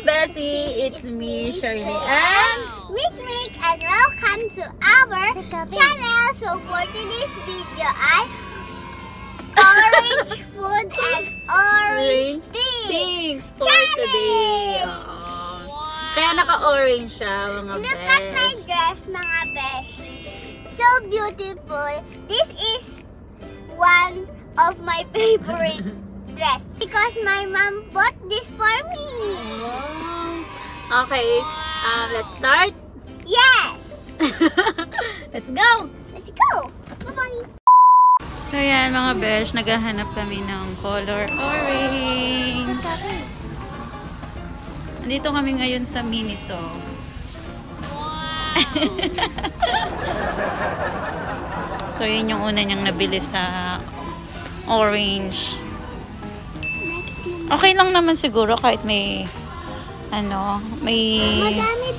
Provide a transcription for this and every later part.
Bessie! It's me, Shirley, and Mick, and welcome to our channel. So for today's video ay orange food and orange things for today. Kaya naka-orange siya, mga Look at my dress, mga besh. So beautiful. This is one of my favorite dress because my mom bought this for me. Wow. Okay, let's start. Yes. Let's go. Let's go. Bye-bye. So yan mga besh, naghahanap kami ng color orange. Nandito kami ngayon sa Miniso. So yun yung una niyang nabili sa orange. Okay lang naman siguro kahit may Madami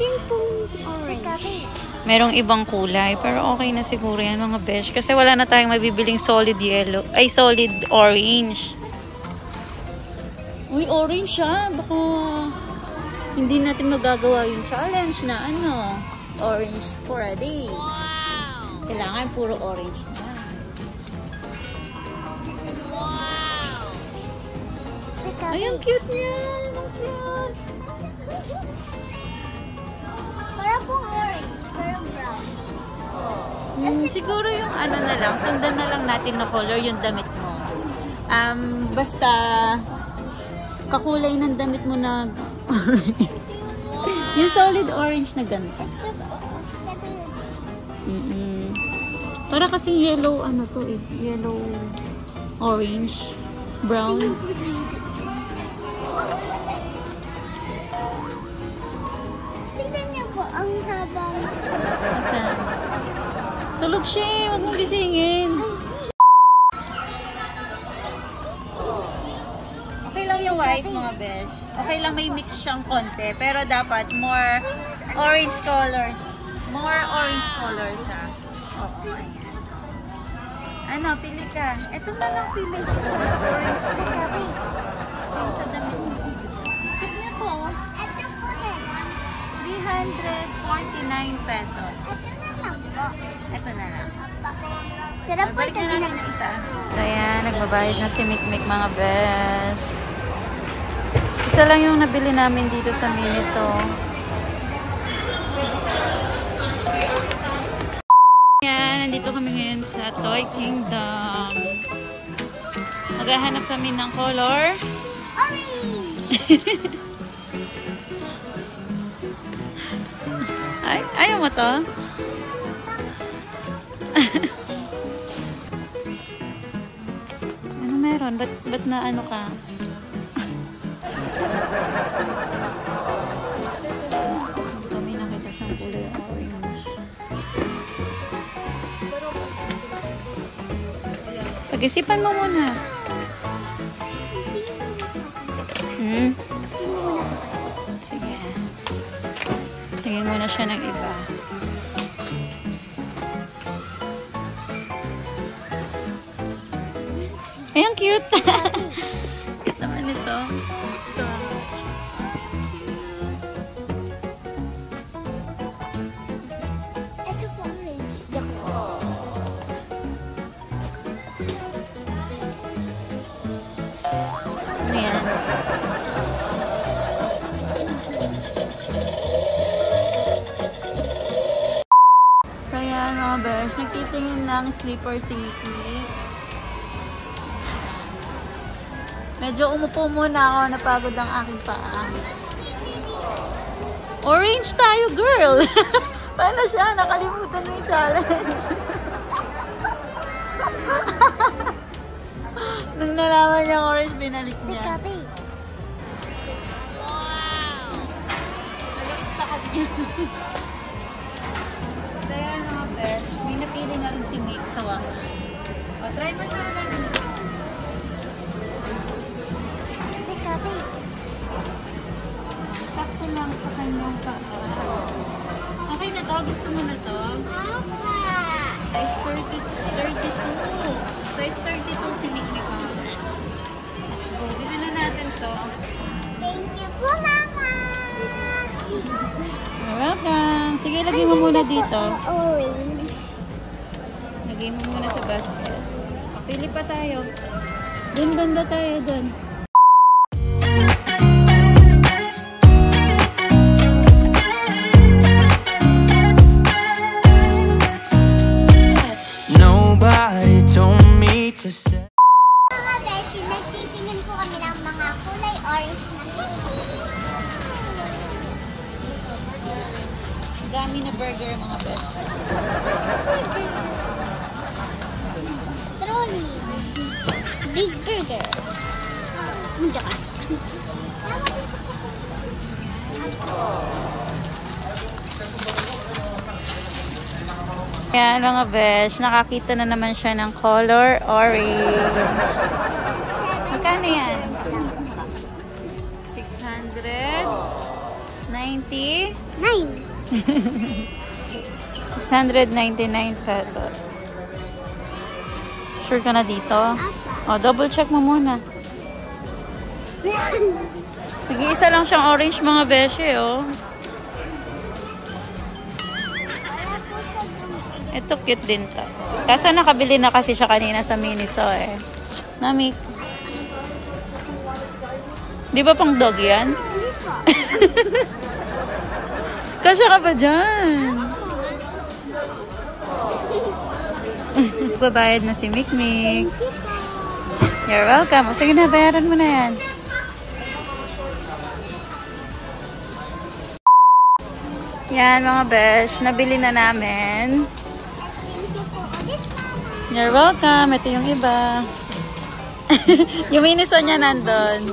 din pong orange. Merong ibang kulay, pero okay na siguro yan mga besh kasi wala na tayong mabibiling solid yellow, ay solid orange. Uy, orange siya. Baka hindi natin magagawa yung challenge na orange for a day. Wow! Kailangan puro orange na. Wow! Ay, ang cute niya! Ang cute! Para pong orange, pero brown. Siguro yung na lang, sundan na lang natin na color yung damit mo. Basta kakulay ng damit mo na orange. Yung solid orange na ganito. Para kasing yellow, yellow, orange, brown. Tingnan niyo po, ang habang. Saan? Tulog siya eh, huwag mong gisingin. Okay lang yung white mga besh. Okay lang may mix siyang konti. Pero dapat more orange color. More orange color siya. Okay. Pili ka. Ito na lang pili ko. Mas orange siya. Yung sa damit mo. Cute niya po. Ito po na lang. 349 pesos. Ito na lang po. Ito na lang. Sarap po Balik ito na natin yung isa. So yan, nagbabayad na si Mick mga besh. Isa lang yung nabili namin dito sa Miniso. Yan, nandito kami ngayon sa Toy Kingdom. Maghahanap kami ng color. Orange! Ay, ayaw mo to? Ano meron? Ba't na ka? So, may nakita siyang kulay orange. Pag-isipan mo muna. Sige. Tingin muna siya ng iba. Ay, ang cute! Cute naman ito. Ito. Ito po orange. Ano yan? So yan mga besh, nagtitingin ng slipper si Mick. Medyo umupo muna ako, napagod ang aking paa. Orange tayo, girl! Paano siya? Nakalimutan na yung challenge. Nung nalaman niya orange, binalik niya. Wow! Maliit sa kanya. So yan mga besh, may napili na rin si Mick sa wax. O, try mo siya lang. Sakto lang sa kanyang paa. Okay na to? Gusto mo na to? Size 32. Size 32 si Mick mga besh. Bili na natin to. Thank you po, Mama! You're welcome. Sige, lagay mo muna dito. Orange. Lagay mo muna sa basket. Pili pa tayo. Doon banda tayo doon. Nobody told me to say. Mga beshi, nagtitingin po kami ng mga kulay orange na Dami na burger mga best. trolley. Big burger. Munja ka. Ayan mga besh, nakakita na naman siya ng color orange. Magkano yan? 690? 9. 699 pesos. Sure ka na dito? O, double check mo muna. Nag-iisa lang siyang orange mga beshe, oh. Ito cute din to. Kasi nakabili na kasi siya kanina sa Miniso, eh. Namik. Di ba pang dog yan? Kasya ka ba dyan? Babayad na si Mikmik. You're welcome. O, sige na, bayaran mo na yan. Yan mga besh, nabili na namin. You're welcome. Ito yung iba. Yung Miniso niya nandun.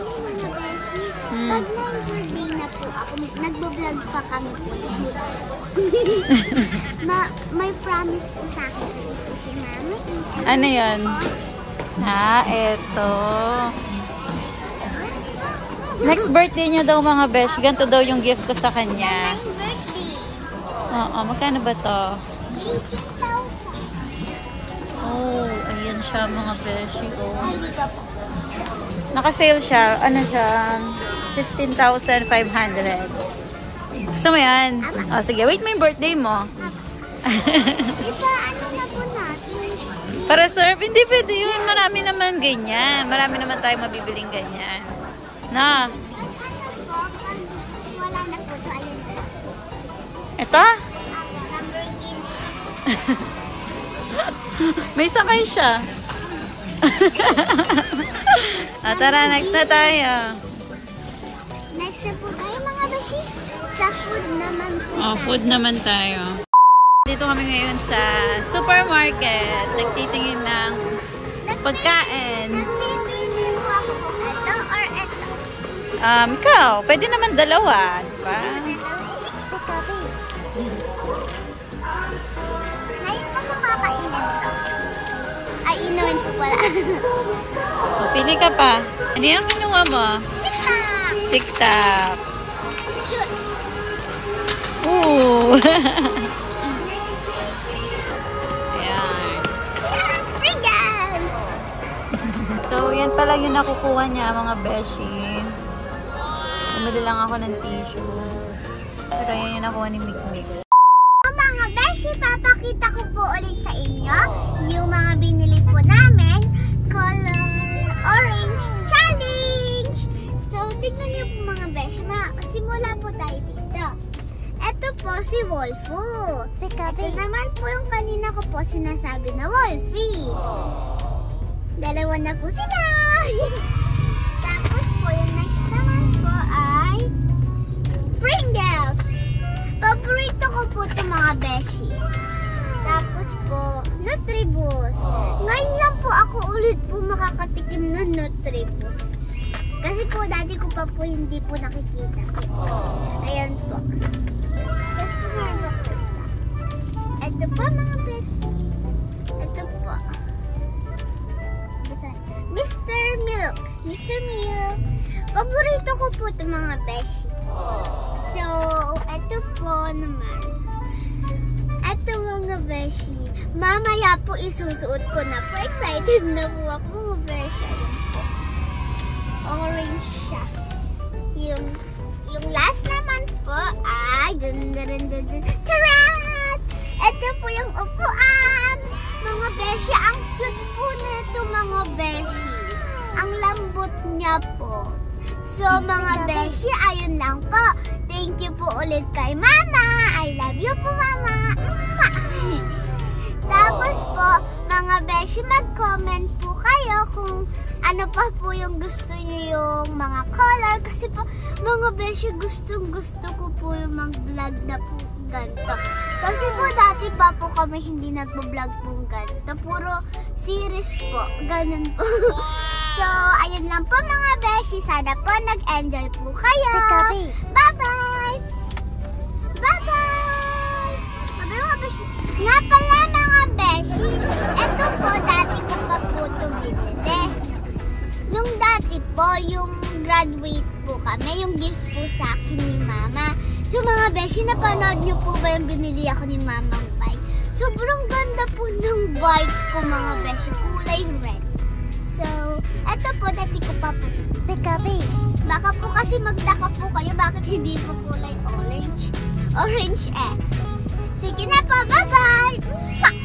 Pag nag-birthday na po ako, nagbo-vlog pa kami po. May promise po sa akin po si Mami. Ano yun? Eto. Next birthday niya daw mga besh. Ganito daw yung gift ko sa kanya. Sa my birthday. Oo, magkano ba to? 18,000. Oh, ayan siya mga beshi. Oh. Ay, di ba po? Naka-sale siya. Ano siya? 15,500. Gusto mo yan? Oh, sige, wait mo yung birthday mo. Ipa, ano na po natin? Para serve, hindi pwede yun. Marami naman ganyan. Marami naman tayo mabibiling ganyan. Na. Ano po, pag wala na po ito, ayun na. Ito? Lamborghini. May sakay siya. Tara, next na tayo. Next na po tayo mga bashi. Sa food naman po. Oh, food naman tayo. Dito kami ngayon sa supermarket. Nagtitingin ng pagkain. Nagpipili po ako kung ito or ito. Ikaw, pwede naman dalawa, di ba? Ngayon ko po kakainin to. Ay, inuwin po pala. Pili ka pa. Ano yung kinuha mo? TikTok! TikTok. Shoot! Ooh. Ayan. Pringles! So, yan pala yung nakukuha niya, mga beshi. Bumili lang ako ng tissue. Pero yan yung nakuha ni Mikmik. Mga beshi, papakita ko po ulit sa inyo yung mga binili po namin. Color Orange Challenge! So, tignan niyo po mga beshi. Simula po tayo dito. Ito po si Wolfoo. Ito naman po yung kanina ko po sinasabi na Wolfie. Dalawa na po sila. Tapos po yung next naman po ay Pringles. Paborito ko po ito mga beshi. Tapos po, Nutribus. Ngayon lang po ako ulit po makakatikim ng Nutribus. Kasi po, dati ko pa po hindi po nakikita. Ayan po. Tapos po meron po ito. Ito po mga beshi. Ito po. Mr. Milk. Mr. Milk. Paborito ko po ito mga beshi. So, ito po naman. Ito mga beshi. Mamaya po isusuot ko na po. Excited na po ako mga beshi. Orange siya. Yung yung last naman po ay tarat! Ito po yung upuan. Mga beshi, ang cute po nito mga beshi. Ang lambot niya po. So mga beshi, ayun lang po. Thank you po ulit kay Mama. I love you po, Mama. Tapos po, mga beshi, mag-comment po kayo kung ano pa po yung gusto niyo yung mga color. Kasi po, mga beshi, gustong-gusto ko po yung mag-vlog na po ganito. Kasi po, dati pa po kami hindi nag-vlog po ganito. Puro series po. Ganun po. So, ayun lang po mga beshi. Sana po nag-enjoy po kayo. Bye-bye! Bye-bye! Bye-bye mga beshi. Nga pala mga beshi, eto po dati ko pa po ito binili. Nung dati po, yung graduate po kami, yung gift po sa akin ni Mama. So mga beshi, napanood niyo po ba yung binili ako ni Mamang bike? Sobrang ganda po ng bike ko mga beshi, kulay red. So, eto po, dati ko pa po. Baka po kasi magtaka po kayo, bakit hindi po kulay orange? Orange eh. Sige na po, bye-bye!